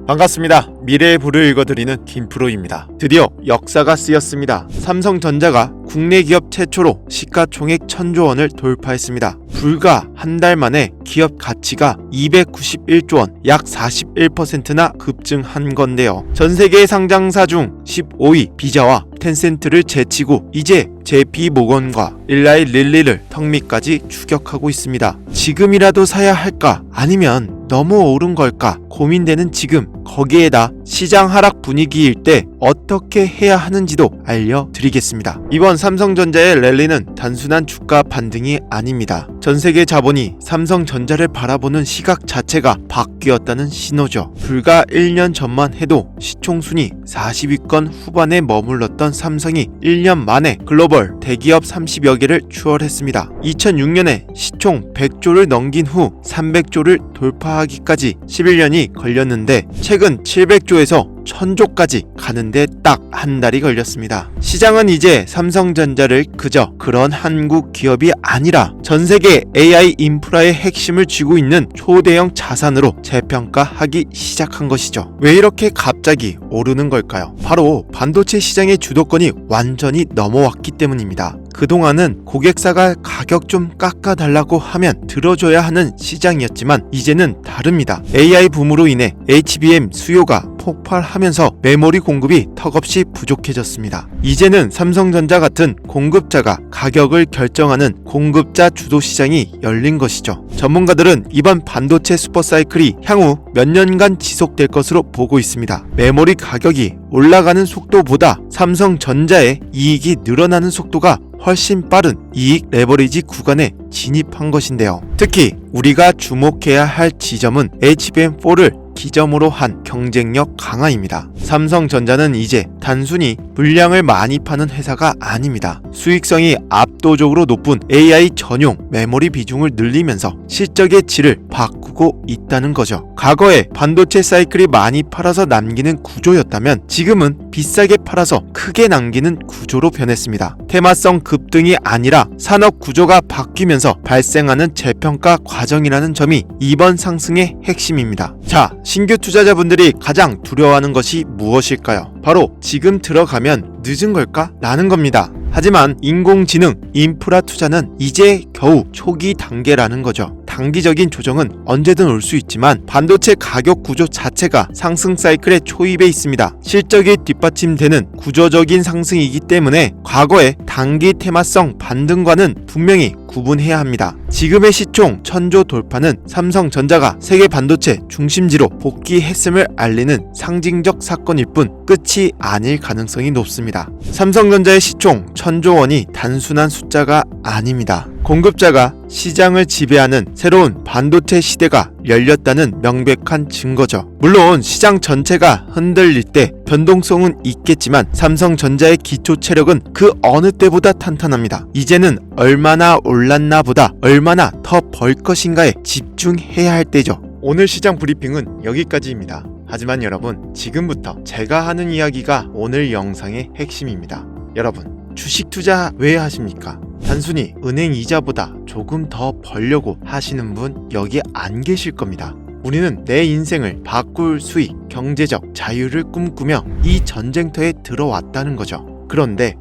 반갑습니다. 미래의 부를 읽어드리는 김프로입니다. 드디어 역사가 쓰였습니다. 삼성전자가 국내 기업 최초로 시가총액 1000조 원을 돌파했습니다. 불과 한 달 만에 기업 가치가 291조 원, 약 41%나 급증한 건데요. 전 세계 상장사 중 15위 비자와 텐센트를 제치고 이제 JP 모건과 일라이 릴리를 턱밑까지 추격하고 있습니다. 지금이라도 사야 할까? 아니면 너무 오른 걸까? 고민되는 지금, 거기에다 시장 하락 분위기일 때 어떻게 해야 하는지도 알려드리겠습니다. 이번 삼성전자의 랠리는 단순한 주가 반등이 아닙니다. 전세계 자본이 삼성전자를 바라보는 시각 자체가 바뀌었다는 신호죠. 불과 1년 전만 해도 시총순위 40위권 후반에 머물렀던 삼성이 1년 만에 글로벌 대기업 30여 개를 추월했습니다. 2006년에 시총 100조를 넘긴 후 300조를 돌파하기까지 11년이 걸렸는데 최근 700조에서 1000조까지 가는데 딱 한 달이 걸렸습니다. 시장은 이제 삼성전자를 그저 그런 한국 기업이 아니라 전세계 AI 인프라의 핵심을 쥐고 있는 초대형 자산으로 재평가하기 시작한 것이죠. 왜 이렇게 갑자기 오르는 걸까요? 바로 반도체 시장의 주도권이 완전히 넘어왔기 때문입니다. 그동안은 고객사가 가격 좀 깎아달라고 하면 들어줘야 하는 시장이었지만 이제는 다릅니다. AI 붐으로 인해 HBM 수요가 폭발하면서 메모리 공급이 턱없이 부족해졌습니다. 이제는 삼성전자 같은 공급자가 가격을 결정하는 공급자 주도 시장이 열린 것이죠. 전문가들은 이번 반도체 슈퍼사이클이 향후 몇 년간 지속될 것으로 보고 있습니다. 메모리 가격이 올라가는 속도보다 삼성전자의 이익이 늘어나는 속도가 훨씬 빠른 이익 레버리지 구간에 진입한 것인데요. 특히 우리가 주목해야 할 지점은 HBM4를 기점으로 한 경쟁력 강화입니다. 삼성전자는 이제 단순히 물량을 많이 파는 회사가 아닙니다. 수익성이 압도적으로 높은 AI 전용 메모리 비중을 늘리면서 실적의 질을 바꾸고 있다는 거죠. 과거에 반도체 사이클이 많이 팔아서 남기는 구조였다면 지금은 비싸게 팔아서 크게 남기는 구조로 변했습니다. 테마성 급등이 아니라 산업 구조가 바뀌면서 발생하는 재평가 과정이라는 점이 이번 상승의 핵심입니다. 자, 신규 투자자분들이 가장 두려워하는 것이 무엇일까요? 바로 지금 들어가면 늦은 걸까? 라는 겁니다. 하지만 인공지능, 인프라 투자는 이제 겨우 초기 단계라는 거죠. 단기적인 조정은 언제든 올 수 있지만 반도체 가격 구조 자체가 상승 사이클의 초입에 있습니다. 실적이 뒷받침되는 구조적인 상승이기 때문에 과거의 단기 테마성 반등과는 분명히 구분해야 합니다. 지금의 시총 1000조 돌파는 삼성전자가 세계 반도체 중심지로 복귀했음을 알리는 상징적 사건일 뿐 끝이 아닐 가능성이 높습니다. 삼성전자의 시총 1000조 원이 단순한 숫자가 아닙니다. 공급자가 시장을 지배하는 새로운 반도체 시대가 열렸다는 명백한 증거죠. 물론 시장 전체가 흔들릴 때 변동성은 있겠지만 삼성전자의 기초 체력은 그 어느 때보다 탄탄합니다. 이제는 얼마나 올랐나 보다 얼마나 더 벌 것인가에 집중해야 할 때죠. 오늘 시장 브리핑은 여기까지입니다. 하지만 여러분, 지금부터 제가 하는 이야기가 오늘 영상의 핵심입니다. 여러분, 주식 투자 왜 하십니까? 단순히 은행 이자보다 조금 더 벌려고 하시는 분 여기 안 계실 겁니다. 우리는 내 인생을 바꿀 수익, 경제적 자유를 꿈꾸며 이 전쟁터에 들어왔다는 거죠. 그런데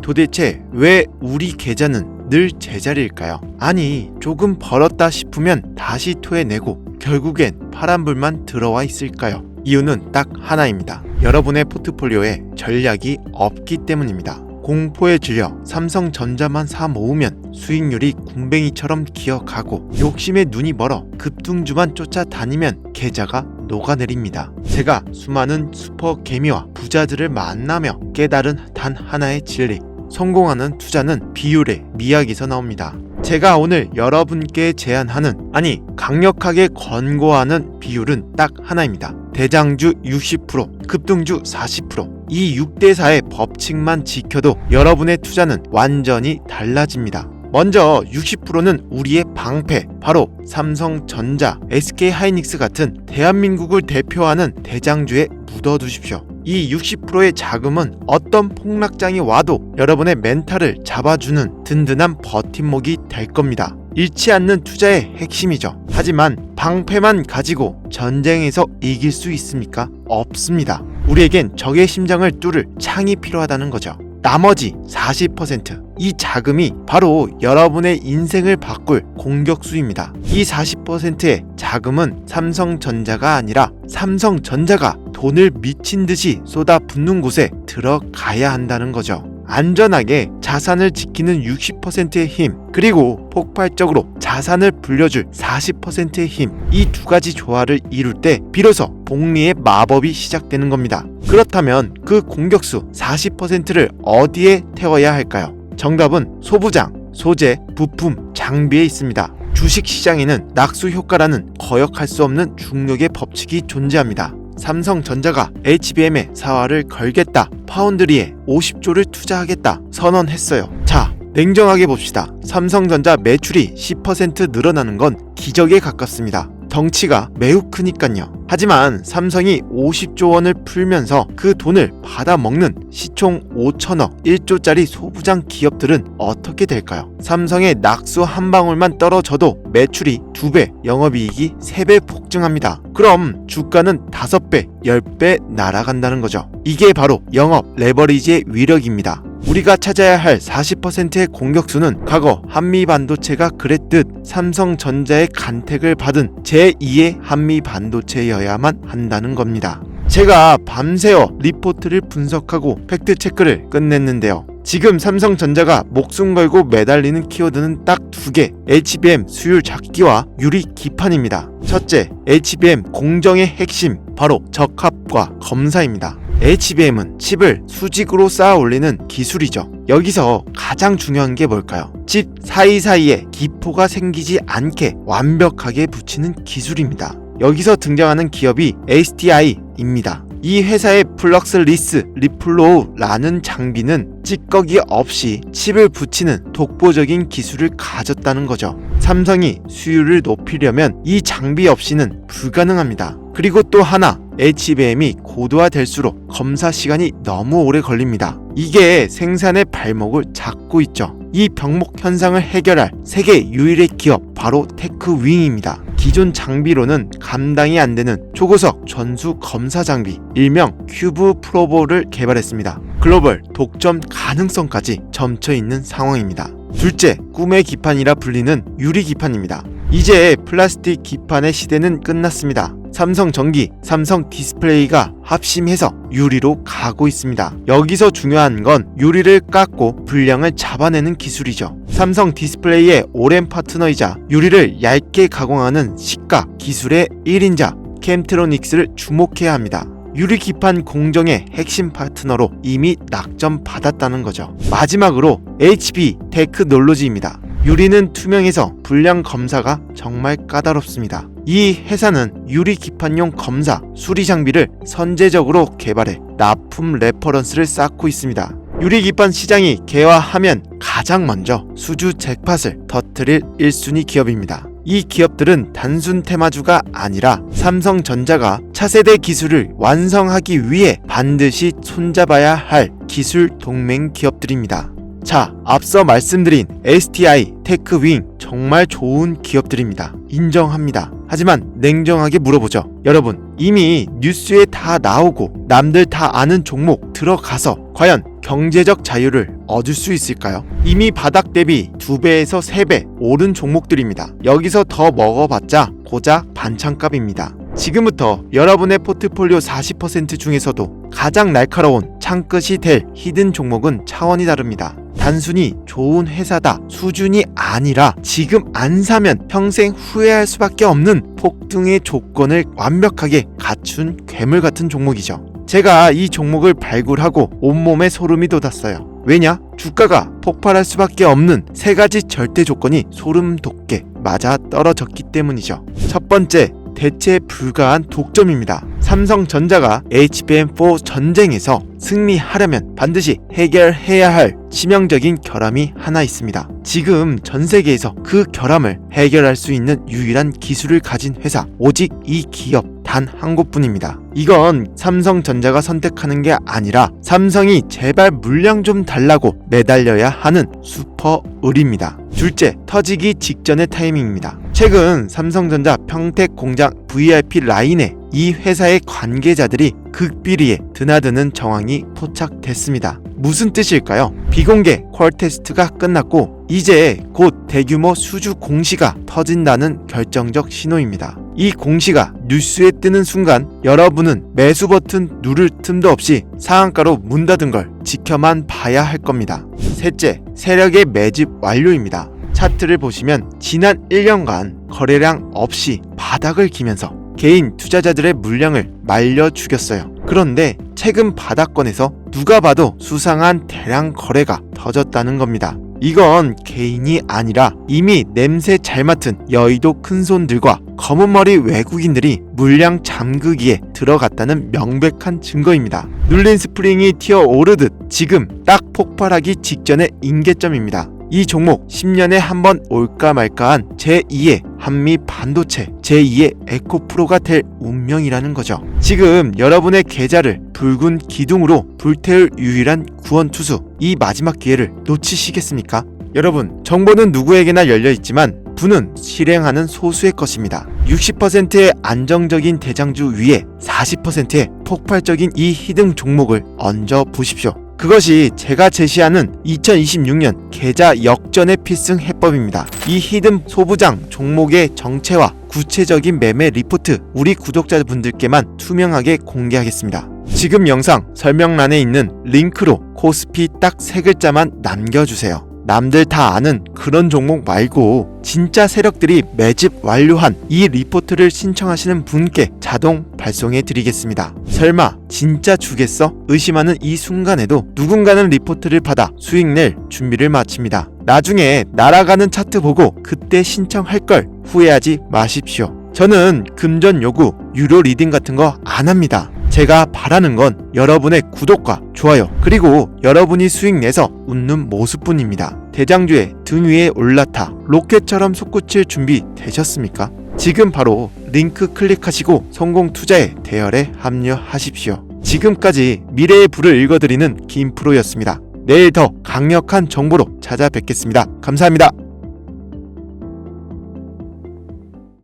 도대체 왜 우리 계좌는 늘 제자리일까요? 아니, 조금 벌었다 싶으면 다시 토해내고 결국엔 파란불만 들어와 있을까요? 이유는 딱 하나입니다. 여러분의 포트폴리오에 전략이 없기 때문입니다. 공포에 질려 삼성전자만 사 모으면 수익률이 군뱅이처럼 기어가고 욕심에 눈이 멀어 급등주만 쫓아다니면 계좌가 녹아내립니다. 제가 수많은 슈퍼개미와 부자들을 만나며 깨달은 단 하나의 진리, 성공하는 투자는 비율의 미학에서 나옵니다. 제가 오늘 여러분께 제안하는, 강력하게 권고하는 비율은 딱 하나입니다. 대장주 60%, 급등주 40%. 이 6대4의 법칙만 지켜도 여러분의 투자는 완전히 달라집니다. 먼저 60%는 우리의 방패, 바로 삼성전자, SK하이닉스 같은 대한민국을 대표하는 대장주에 묻어두십시오. 이 60%의 자금은 어떤 폭락장이 와도 여러분의 멘탈을 잡아주는 든든한 버팀목이 될 겁니다. 잃지 않는 투자의 핵심이죠. 하지만 방패만 가지고 전쟁에서 이길 수 있습니까? 없습니다. 우리에겐 적의 심장을 뚫을 창이 필요하다는 거죠. 나머지 40%, 이 자금이 바로 여러분의 인생을 바꿀 공격수입니다. 이 40%의 자금은 삼성전자가 아니라 삼성전자가 돈을 미친 듯이 쏟아붓는 곳에 들어가야 한다는 거죠. 안전하게 자산을 지키는 60%의 힘, 그리고 폭발적으로 자산을 불려줄 40%의 힘, 이 두 가지 조화를 이룰 때 비로소 복리의 마법이 시작되는 겁니다. 그렇다면 그 공격수 40%를 어디에 태워야 할까요? 정답은 소부장, 소재, 부품, 장비에 있습니다. 주식시장에는 낙수 효과라는 거역할 수 없는 중력의 법칙이 존재합니다. 삼성전자가 HBM에 사활을 걸겠다, 파운드리에 50조를 투자하겠다 선언했어요. 자, 냉정하게 봅시다. 삼성전자 매출이 10% 늘어나는 건 기적에 가깝습니다. 덩치가 매우 크니깐요. 하지만 삼성이 50조 원을 풀면서 그 돈을 받아먹는 시총 5천억 1조짜리 소부장 기업들은 어떻게 될까요? 삼성의 낙수 한 방울만 떨어져도 매출이 2배, 영업이익이 3배 폭증합니다. 그럼 주가는 5배, 10배 날아간다는 거죠. 이게 바로 영업 레버리지의 위력입니다. 우리가 찾아야 할 40%의 공격수는 과거 한미반도체가 그랬듯 삼성전자의 간택을 받은 제2의 한미반도체여야만 한다는 겁니다. 제가 밤새워 리포트를 분석하고 팩트체크를 끝냈는데요. 지금 삼성전자가 목숨 걸고 매달리는 키워드는 딱 2개, HBM 수율 잡기와 유리 기판입니다. 첫째, HBM 공정의 핵심, 바로 적합과 검사입니다. HBM은 칩을 수직으로 쌓아 올리는 기술이죠. 여기서 가장 중요한 게 뭘까요? 칩 사이사이에 기포가 생기지 않게 완벽하게 붙이는 기술입니다. 여기서 등장하는 기업이 STI입니다. 이 회사의 플럭스리스 리플로우라는 장비는 찌꺼기 없이 칩을 붙이는 독보적인 기술을 가졌다는 거죠. 삼성이 수율을 높이려면 이 장비 없이는 불가능합니다. 그리고 또 하나, HBM이 고도화될수록 검사 시간이 너무 오래 걸립니다. 이게 생산의 발목을 잡고 있죠. 이 병목 현상을 해결할 세계 유일의 기업, 바로 테크윙입니다. 기존 장비로는 감당이 안 되는 초고속 전수 검사 장비, 일명 큐브 프로보를 개발했습니다. 글로벌 독점 가능성까지 점쳐 있는 상황입니다. 둘째, 꿈의 기판이라 불리는 유리 기판입니다. 이제 플라스틱 기판의 시대는 끝났습니다. 삼성전기, 삼성 디스플레이가 합심해서 유리로 가고 있습니다. 여기서 중요한 건 유리를 깎고 분량을 잡아내는 기술이죠. 삼성 디스플레이의 오랜 파트너이자 유리를 얇게 가공하는 시각 기술의 1인자 캠트로닉스를 주목해야 합니다. 유리 기판 공정의 핵심 파트너로 이미 낙점 받았다는 거죠. 마지막으로 HP 테크놀로지입니다. 유리는 투명해서 불량 검사가 정말 까다롭습니다. 이 회사는 유리 기판용 검사, 수리 장비를 선제적으로 개발해 납품 레퍼런스를 쌓고 있습니다. 유리 기판 시장이 개화하면 가장 먼저 수주 잭팟을 터뜨릴 1순위 기업입니다. 이 기업들은 단순 테마주가 아니라 삼성전자가 차세대 기술을 완성하기 위해 반드시 손잡아야 할 기술 동맹 기업들입니다. 자, 앞서 말씀드린 STI, 테크윙 정말 좋은 기업들입니다. 인정합니다. 하지만 냉정하게 물어보죠. 여러분, 이미 뉴스에 다 나오고 남들 다 아는 종목 들어가서 과연 경제적 자유를 얻을 수 있을까요? 이미 바닥 대비 2배에서 3배 오른 종목들입니다. 여기서 더 먹어봤자 고작 반찬값입니다. 지금부터 여러분의 포트폴리오 40% 중에서도 가장 날카로운 창끝이 될 히든 종목은 차원이 다릅니다. 단순히 좋은 회사다 수준이 아니라 지금 안 사면 평생 후회할 수밖에 없는 폭등의 조건을 완벽하게 갖춘 괴물 같은 종목이죠. 제가 이 종목을 발굴하고 온몸에 소름이 돋았어요. 왜냐? 주가가 폭발할 수밖에 없는 3가지 절대 조건이 소름 돋게 맞아 떨어졌기 때문이죠. 첫 번째, 대체 불가한 독점입니다. 삼성전자가 HBM4 전쟁에서 승리하려면 반드시 해결해야 할 치명적인 결함이 하나 있습니다. 지금 전 세계에서 그 결함을 해결할 수 있는 유일한 기술을 가진 회사, 오직 이 기업 단 한 곳뿐입니다. 이건 삼성전자가 선택하는 게 아니라 삼성이 제발 물량 좀 달라고 매달려야 하는 슈퍼 을입니다. 둘째, 터지기 직전의 타이밍입니다. 최근 삼성전자 평택 공장 VIP 라인에 이 회사의 관계자들이 극비리에 드나드는 정황이 포착됐습니다. 무슨 뜻일까요? 비공개 퀄 테스트가 끝났고 이제 곧 대규모 수주 공시가 터진다는 결정적 신호입니다. 이 공시가 뉴스에 뜨는 순간 여러분은 매수 버튼 누를 틈도 없이 상한가로 문 닫은 걸 지켜만 봐야 할 겁니다. 셋째, 세력의 매집 완료입니다. 차트를 보시면 지난 1년간 거래량 없이 바닥을 기면서 개인 투자자들의 물량을 말려 죽였어요. 그런데 최근 바닥권에서 누가 봐도 수상한 대량 거래가 터졌다는 겁니다. 이건 개인이 아니라 이미 냄새 잘 맡은 여의도 큰손들과 검은머리 외국인들이 물량 잠그기에 들어갔다는 명백한 증거입니다. 눌린 스프링이 튀어오르듯 지금 딱 폭발하기 직전의 임계점입니다. 이 종목 10년에 한 번 올까 말까한 제2의 한미 반도체, 제2의 에코프로가 될 운명이라는 거죠. 지금 여러분의 계좌를 붉은 기둥으로 불태울 유일한 구원투수, 이 마지막 기회를 놓치시겠습니까? 여러분, 정보는 누구에게나 열려있지만 부는 실행하는 소수의 것입니다. 60%의 안정적인 대장주 위에 40%의 폭발적인 이 히든 종목을 얹어 보십시오. 그것이 제가 제시하는 2026년 계좌 역전의 필승 해법입니다. 이 히든 소부장 종목의 정체와 구체적인 매매 리포트 우리 구독자분들께만 투명하게 공개하겠습니다. 지금 영상 설명란에 있는 링크로 코스피 딱 3글자만 남겨주세요. 남들 다 아는 그런 종목 말고 진짜 세력들이 매집 완료한 이 리포트를 신청하시는 분께 자동 발송해 드리겠습니다. 설마 진짜 주겠어? 의심하는 이 순간에도 누군가는 리포트를 받아 수익 낼 준비를 마칩니다. 나중에 날아가는 차트 보고 그때 신청할 걸 후회하지 마십시오. 저는 금전 요구, 유료 리딩 같은 거 안 합니다. 제가 바라는 건 여러분의 구독과 좋아요, 그리고 여러분이 수익 내서 웃는 모습뿐입니다. 대장주의 등 위에 올라타 로켓처럼 솟구칠 준비 되셨습니까? 지금 바로 링크 클릭하시고 성공 투자의 대열에 합류하십시오. 지금까지 미래의 불을 읽어드리는 김프로였습니다. 내일 더 강력한 정보로 찾아뵙겠습니다. 감사합니다.